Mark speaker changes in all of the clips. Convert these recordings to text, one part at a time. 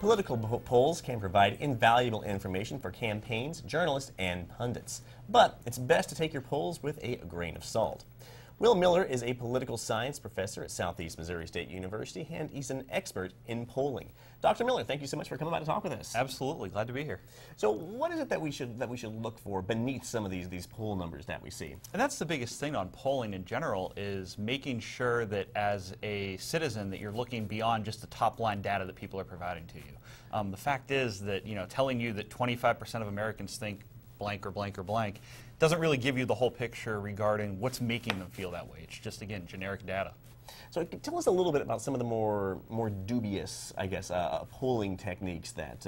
Speaker 1: Political polls can provide invaluable information for campaigns, journalists, and pundits. But it's best to take your polls with a grain of salt. Will Miller is a political science professor at Southeast Missouri State University, and he's an expert in polling. Dr. Miller, thank you so much for coming by to talk with us.
Speaker 2: Absolutely, glad to be here.
Speaker 1: So, what is it that we should look for beneath some of these poll numbers that we see?
Speaker 2: And that's the biggest thing on polling in general, is making sure that as a citizen that you're looking beyond just the top line data that people are providing to you. The fact is that telling you that 25% of Americans think blank or blank or blank doesn't really give you the whole picture regarding what's making them feel that way. It's just, again, generic data.
Speaker 1: So tell us a little bit about some of the more dubious, I guess, polling techniques that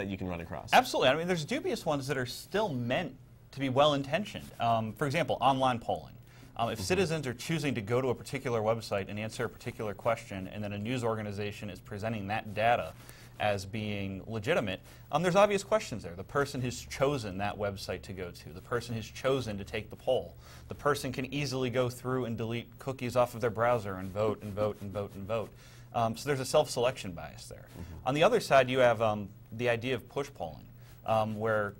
Speaker 1: you can run across.
Speaker 2: Absolutely. I mean, there's dubious ones that are still meant to be well-intentioned. For example, online polling. If citizens are choosing to go to a particular website and answer a particular question, and then a news organization is presenting that data as being legitimate, there's obvious questions there. The person who's chosen that website to go to, the person who's chosen to take the poll, the person can easily go through and delete cookies off of their browser and vote and vote and vote and vote. So there's a self-selection bias there. On the other side, you have the idea of push polling, where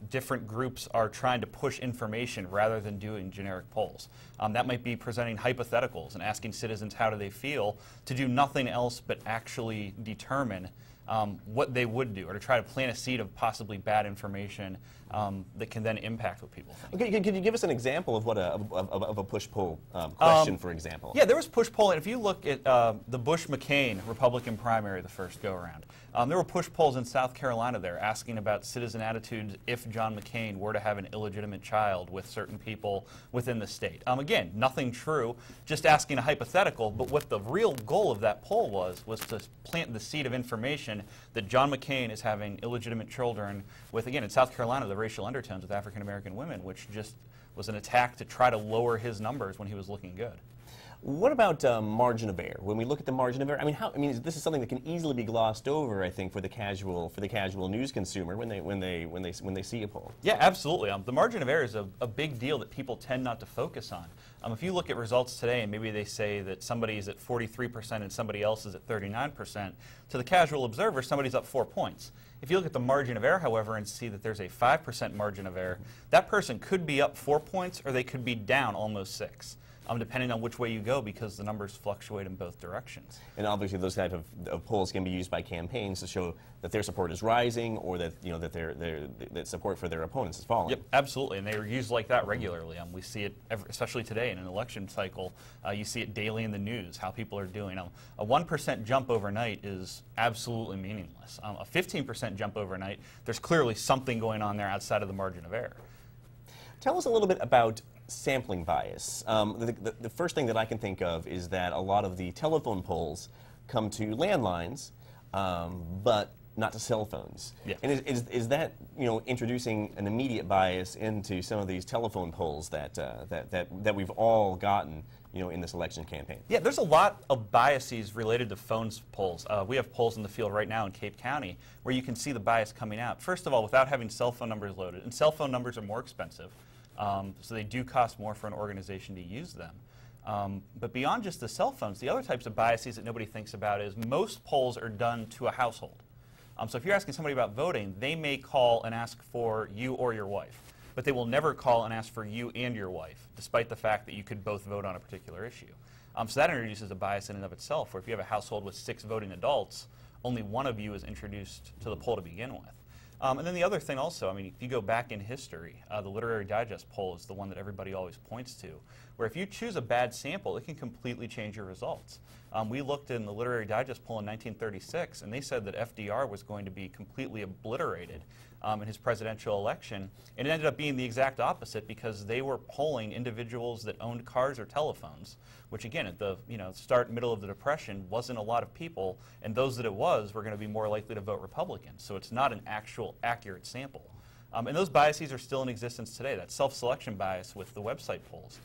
Speaker 2: different groups are trying to push information rather than doing generic polls. That might be presenting hypotheticals and asking citizens how do they feel, to do nothing else but actually determine what they would do, or to try to plant a seed of possibly bad information that can then impact what people think.
Speaker 1: Okay, could you give us an example of what a push-pull question, for example?
Speaker 2: Yeah, there was push polling. If you look at the Bush-McCain Republican primary the first go-around, there were push polls in South Carolina there asking about citizen attitudes if John McCain were to have an illegitimate child with certain people within the state. Again, nothing true, just asking a hypothetical, but what the real goal of that poll was to plant the seed of information that John McCain is having illegitimate children with, again, in South Carolina, the racial undertones with African-American women, which just was an attack to try to lower his numbers when he was looking good.
Speaker 1: What about margin of error? When we look at the margin of error, this is something that can easily be glossed over, I think, for the casual news consumer when they see a poll.
Speaker 2: Yeah, absolutely. The margin of error is a big deal that people tend not to focus on. If you look at results today and maybe they say that somebody is at 43% and somebody else is at 39%, to the casual observer, somebody's up 4 points. If you look at the margin of error, however, and see that there's a 5% margin of error, that person could be up 4 points or they could be down almost 6. Depending on which way you go, because the numbers fluctuate in both directions.
Speaker 1: And obviously those type of polls can be used by campaigns to show that their support is rising, or that that support for their opponents is falling.
Speaker 2: Yep, absolutely, and they are used like that regularly. We see it, especially today in an election cycle. You see it daily in the news, how people are doing. A 1% jump overnight is absolutely meaningless. A 15% jump overnight, there's clearly something going on there outside of the margin of error.
Speaker 1: Tell us a little bit about sampling bias. The first thing that I can think of is that a lot of the telephone polls come to landlines, but not to cell phones.
Speaker 2: Yeah.
Speaker 1: And is that introducing an immediate bias into some of these telephone polls that we've all gotten in this election campaign? Yeah,
Speaker 2: there's a lot of biases related to phones polls. We have polls in the field right now in Cape County where you can see the bias coming out. First of all, without having cell phone numbers loaded, and cell phone numbers are more expensive. So they do cost more for an organization to use them. But beyond just the cell phones, the other types of biases that nobody thinks about is most polls are done to a household. So if you're asking somebody about voting, they may call and ask for you or your wife. But they will never call and ask for you and your wife, despite the fact that you could both vote on a particular issue. So that introduces a bias in and of itself, where if you have a household with 6 voting adults, only one of you is introduced to the poll to begin with. And then the other thing also, if you go back in history, the Literary Digest poll is the one that everybody always points to, where if you choose a bad sample, it can completely change your results. We looked in the Literary Digest poll in 1936, and they said that FDR was going to be completely obliterated in his presidential election, and it ended up being the exact opposite, because they were polling individuals that owned cars or telephones, which again, at the middle of the Depression, wasn't a lot of people, and those that it was were going to be more likely to vote Republican. So it's not an actual accurate sample. And those biases are still in existence today. That self-selection bias with the website polls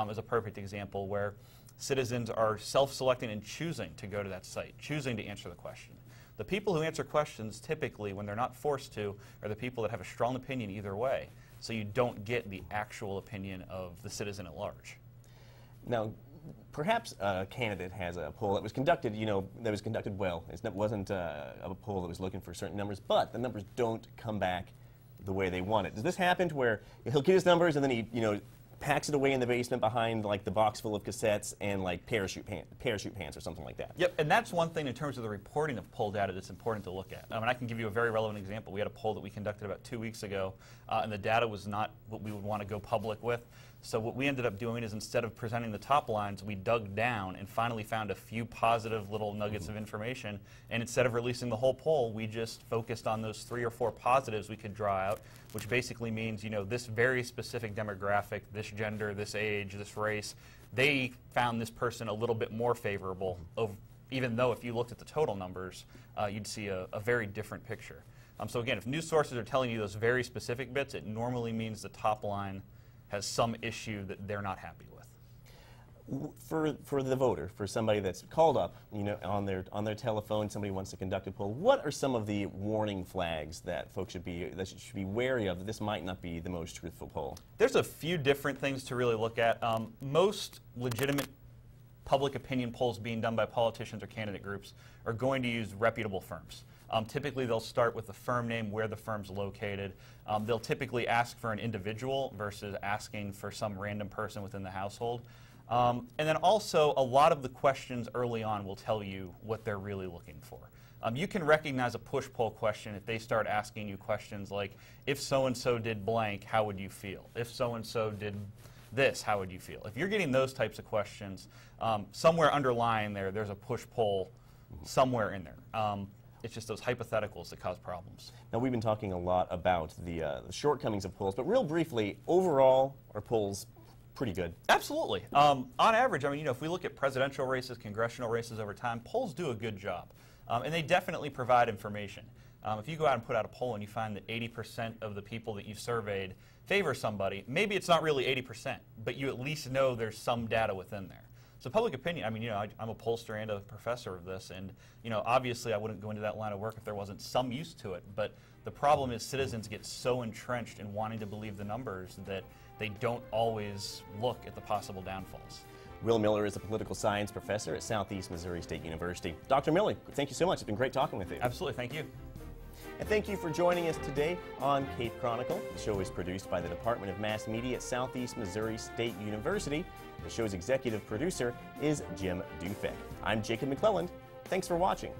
Speaker 2: is a perfect example, where citizens are self-selecting and choosing to go to that site, choosing to answer the question. The people who answer questions typically, when they're not forced to, are the people that have a strong opinion either way, so you don't get the actual opinion of the citizen at large.
Speaker 1: Now, perhaps a candidate has a poll that was conducted, well. It wasn't a poll that was looking for certain numbers, but the numbers don't come back the way they want it. Does this happen to where he'll get his numbers and then he, packs it away in the basement behind like the box full of cassettes and like parachute pants or something like that?
Speaker 2: Yep, and that's one thing in terms of the reporting of poll data that's important to look at. And I can give you a very relevant example. We had a poll that we conducted about 2 weeks ago, and the data was not what we would want to go public with. So what we ended up doing is instead of presenting the top lines, we dug down and finally found a few positive little nuggets of information. And instead of releasing the whole poll, we just focused on those 3 or 4 positives we could draw out, which basically means, this very specific demographic, this gender, this age, this race, they found this person a little bit more favorable, even though if you looked at the total numbers, you'd see a very different picture. So again, if news sources are telling you those very specific bits, it normally means the top line has some issue that they're not happy with.
Speaker 1: For the voter, for somebody that's called up, on their telephone, somebody wants to conduct a poll, what are some of the warning flags that folks should be wary of, that this might not be the most truthful poll?
Speaker 2: There's a few different things to really look at. Most legitimate public opinion polls being done by politicians or candidate groups are going to use reputable firms. Typically, they'll start with the firm name, where the firm's located. They'll typically ask for an individual versus asking for some random person within the household. And then also, a lot of the questions early on will tell you what they're really looking for. You can recognize a push poll question if they start asking you questions like, if so-and-so did blank, how would you feel? If so-and-so did this, how would you feel? If you're getting those types of questions, somewhere underlying there's a push poll somewhere in there. It's just those hypotheticals that cause problems.
Speaker 1: Now, we've been talking a lot about the shortcomings of polls, but real briefly, overall, are polls pretty good?
Speaker 2: Absolutely. On average, if we look at presidential races, congressional races over time, polls do a good job. And they definitely provide information. If you go out and put out a poll and you find that 80% of the people that you've surveyed favor somebody, maybe it's not really 80%, but you at least know there's some data within there. So public opinion, I'm a pollster and a professor of this, and obviously I wouldn't go into that line of work if there wasn't some use to it, but the problem is citizens get so entrenched in wanting to believe the numbers that they don't always look at the possible downfalls.
Speaker 1: Will Miller is a political science professor at Southeast Missouri State University. Dr. Miller, thank you so much. It's been great talking with you.
Speaker 2: Absolutely. Thank you.
Speaker 1: And thank you for joining us today on Cape Chronicle. The show is produced by the Department of Mass Media at Southeast Missouri State University. The show's executive producer is Jim Dufek. I'm Jacob McClelland. Thanks for watching.